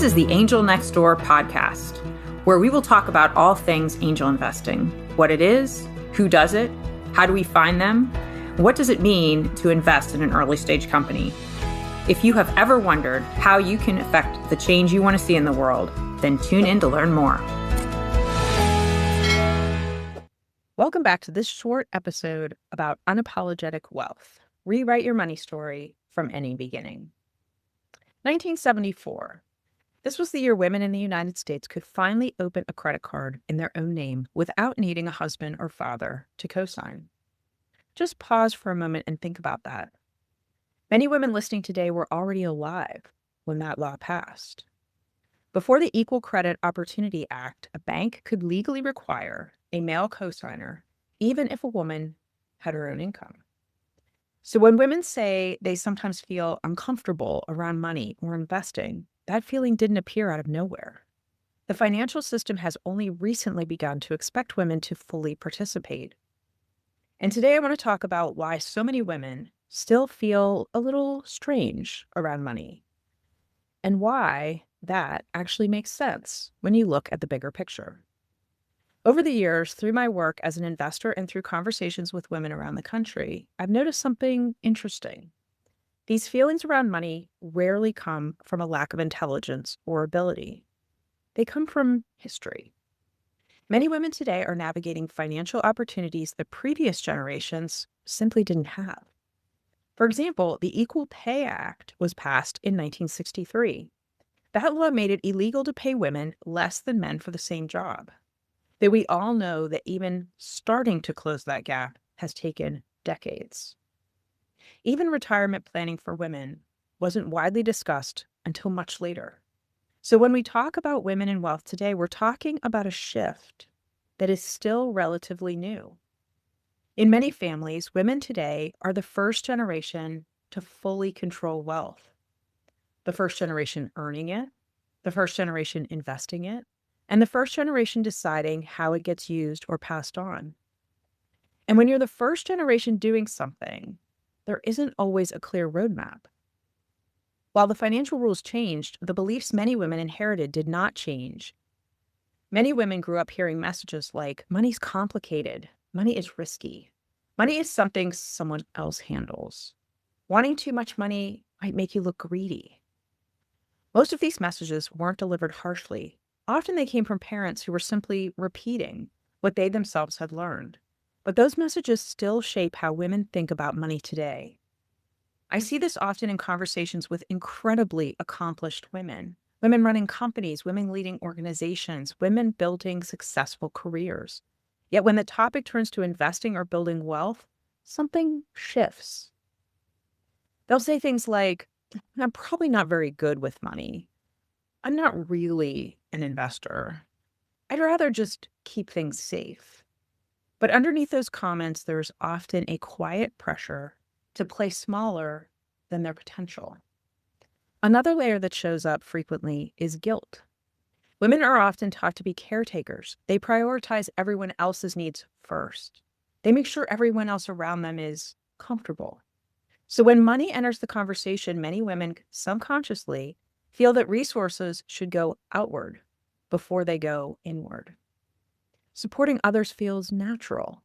is the Angel Next Door podcast, where we will talk about all things angel investing, what it is, who does it, how do we find them, what does it mean to invest in an early stage company. If you have ever wondered how you can affect the change you want to see in the world, then tune in to learn more. Welcome back to this short episode about unapologetic wealth. Rewrite your money story from any beginning. 1974. This was the year women in the United States could finally open a credit card in their own name without needing a husband or father to co-sign. Just pause for a moment and think about that. Many women listening today were already alive when that law passed. Before the Equal Credit Opportunity Act, a bank could legally require a male co-signer, even if a woman had her own income. So when women say they sometimes feel uncomfortable around money or investing, that feeling didn't appear out of nowhere. The financial system has only recently begun to expect women to fully participate. And today I want to talk about why so many women still feel a little strange around money, and why that actually makes sense when you look at the bigger picture. Over the years, through my work as an investor and through conversations with women around the country, I've noticed something interesting. These feelings around money rarely come from a lack of intelligence or ability. They come from history. Many women today are navigating financial opportunities that previous generations simply didn't have. For example, the Equal Pay Act was passed in 1963. That law made it illegal to pay women less than men for the same job. Though we all know that even starting to close that gap has taken decades. Even retirement planning for women wasn't widely discussed until much later. So when we talk about women in wealth today, we're talking about a shift that is still relatively new. In many families, women today are the first generation to fully control wealth. The first generation earning it, the first generation investing it, and the first generation deciding how it gets used or passed on. And when you're the first generation doing something, there isn't always a clear roadmap. While the financial rules changed, the beliefs many women inherited did not change. Many women grew up hearing messages like, money's complicated, money is risky, money is something someone else handles. Wanting too much money might make you look greedy. Most of these messages weren't delivered harshly. Often they came from parents who were simply repeating what they themselves had learned. But those messages still shape how women think about money today. I see this often in conversations with incredibly accomplished women running companies, women leading organizations, women building successful careers. Yet when the topic turns to investing or building wealth, something shifts. They'll say things like, I'm probably not very good with money. I'm not really an investor. I'd rather just keep things safe. But underneath those comments, there's often a quiet pressure to play smaller than their potential. Another layer that shows up frequently is guilt. Women are often taught to be caretakers. They prioritize everyone else's needs first. They make sure everyone else around them is comfortable. So when money enters the conversation, many women subconsciously feel that resources should go outward before they go inward. Supporting others feels natural.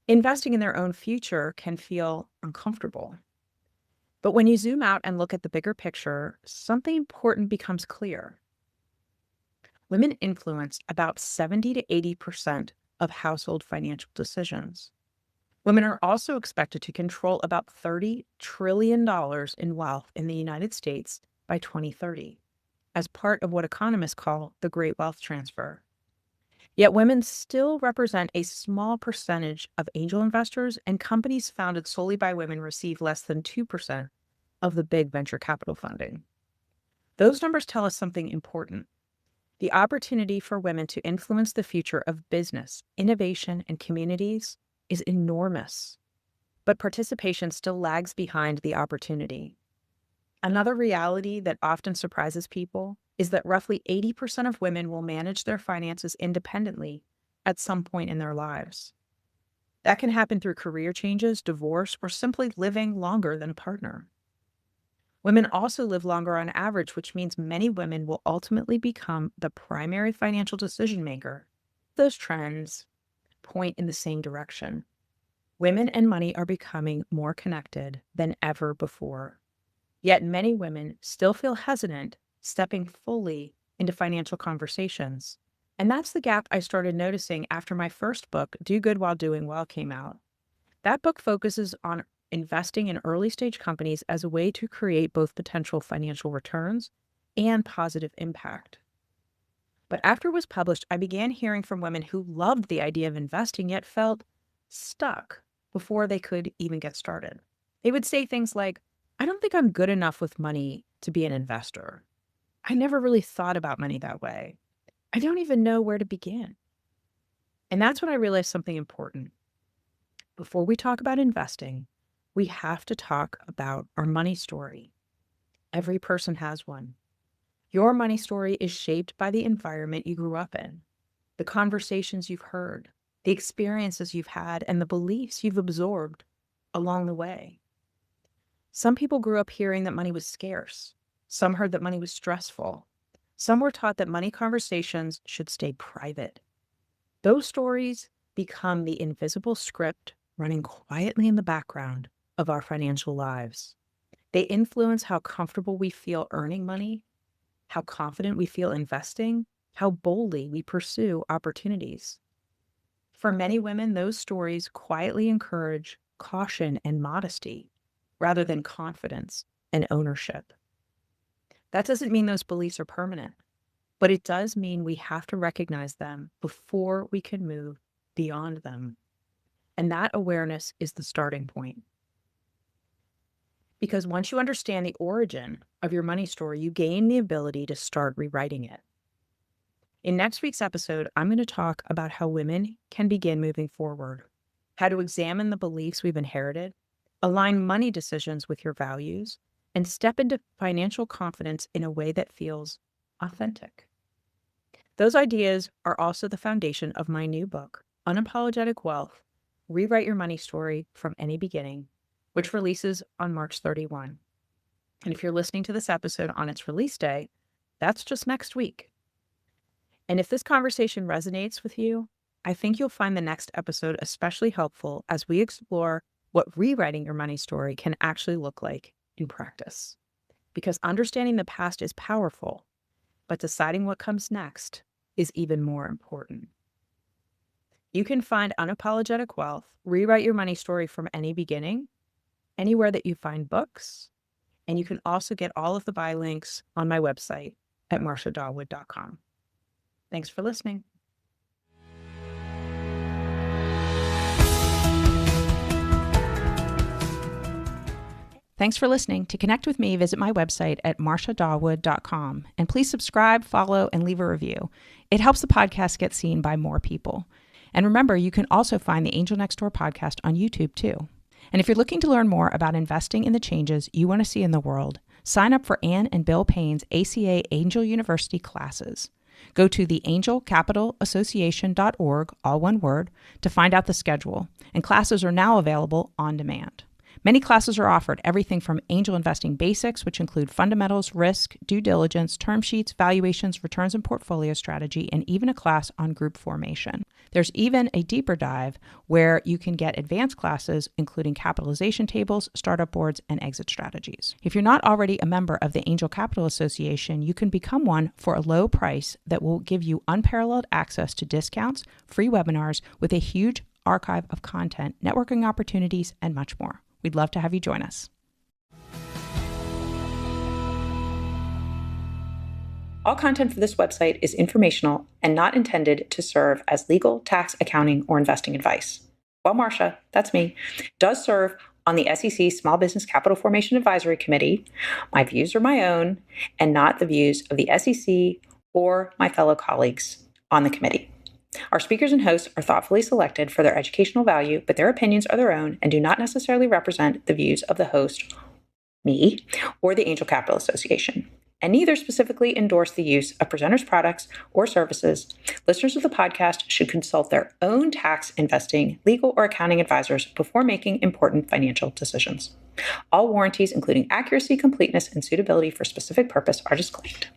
Investing in their own future can feel uncomfortable. But when you zoom out and look at the bigger picture, something important becomes clear. Women influence about 70 to 80% of household financial decisions. Women are also expected to control about $30 trillion in wealth in the United States by 2030, as part of what economists call the Great Wealth Transfer. Yet women still represent a small percentage of angel investors, and companies founded solely by women receive less than 2% of the big venture capital funding. Those numbers tell us something important. The opportunity for women to influence the future of business, innovation, and communities is enormous, but participation still lags behind the opportunity. Another reality that often surprises people is that roughly 80% of women will manage their finances independently at some point in their lives. That can happen through career changes, divorce, or simply living longer than a partner. Women also live longer on average, which means many women will ultimately become the primary financial decision maker. Those trends point in the same direction. Women and money are becoming more connected than ever before. Yet many women still feel hesitant stepping fully into financial conversations. And that's the gap I started noticing after my first book, Do Good While Doing Well, came out. That book focuses on investing in early stage companies as a way to create both potential financial returns and positive impact. But after it was published, I began hearing from women who loved the idea of investing yet felt stuck before they could even get started. They would say things like, I don't think I'm good enough with money to be an investor. I never really thought about money that way. I don't even know where to begin. And that's when I realized something important. Before we talk about investing, we have to talk about our money story. Every person has one. Your money story is shaped by the environment you grew up in, the conversations you've heard, the experiences you've had, and the beliefs you've absorbed along the way. Some people grew up hearing that money was scarce. Some heard that money was stressful. Some were taught that money conversations should stay private. Those stories become the invisible script running quietly in the background of our financial lives. They influence how comfortable we feel earning money, how confident we feel investing, how boldly we pursue opportunities. For many women, those stories quietly encourage caution and modesty rather than confidence and ownership. That doesn't mean those beliefs are permanent, but it does mean we have to recognize them before we can move beyond them. And that awareness is the starting point. Because once you understand the origin of your money story, you gain the ability to start rewriting it. In next week's episode, I'm going to talk about how women can begin moving forward, how to examine the beliefs we've inherited, align money decisions with your values, and step into financial confidence in a way that feels authentic. Those ideas are also the foundation of my new book, Unapologetic Wealth, Rewrite Your Money Story from Any Beginning, which releases on March 31. And if you're listening to this episode on its release day, that's just next week. And if this conversation resonates with you, I think you'll find the next episode especially helpful as we explore what rewriting your money story can actually look like in practice. Because understanding the past is powerful, but deciding what comes next is even more important. You can find Unapologetic Wealth, Rewrite Your Money Story from Any Beginning, anywhere that you find books. And you can also get all of the buy links on my website at marciadawood.com. Thanks for listening. Thanks for listening. To connect with me, visit my website at marciadawood.com. And please subscribe, follow, and leave a review. It helps the podcast get seen by more people. And remember, you can also find the Angel Next Door podcast on YouTube too. And if you're looking to learn more about investing in the changes you want to see in the world, sign up for Ann and Bill Payne's ACA Angel University classes. Go to the angelcapitalassociation.org, all one word, to find out the schedule. And classes are now available on demand. Many classes are offered, everything from angel investing basics, which include fundamentals, risk, due diligence, term sheets, valuations, returns and portfolio strategy, and even a class on group formation. There's even a deeper dive where you can get advanced classes, including capitalization tables, startup boards, and exit strategies. If you're not already a member of the Angel Capital Association, you can become one for a low price that will give you unparalleled access to discounts, free webinars with a huge archive of content, networking opportunities, and much more. We'd love to have you join us. All content for this website is informational and not intended to serve as legal, tax, accounting, or investing advice. Well, Marcia, that's me, does serve on the SEC Small Business Capital Formation Advisory Committee. My views are my own and not the views of the SEC or my fellow colleagues on the committee. Our speakers and hosts are thoughtfully selected for their educational value, but their opinions are their own and do not necessarily represent the views of the host, me, or the Angel Capital Association. and neither specifically endorse the use of presenters' products or services. Listeners of the podcast should consult their own tax, investing, legal, or accounting advisors before making important financial decisions. All warranties, including accuracy, completeness, and suitability for specific purpose, are disclaimed.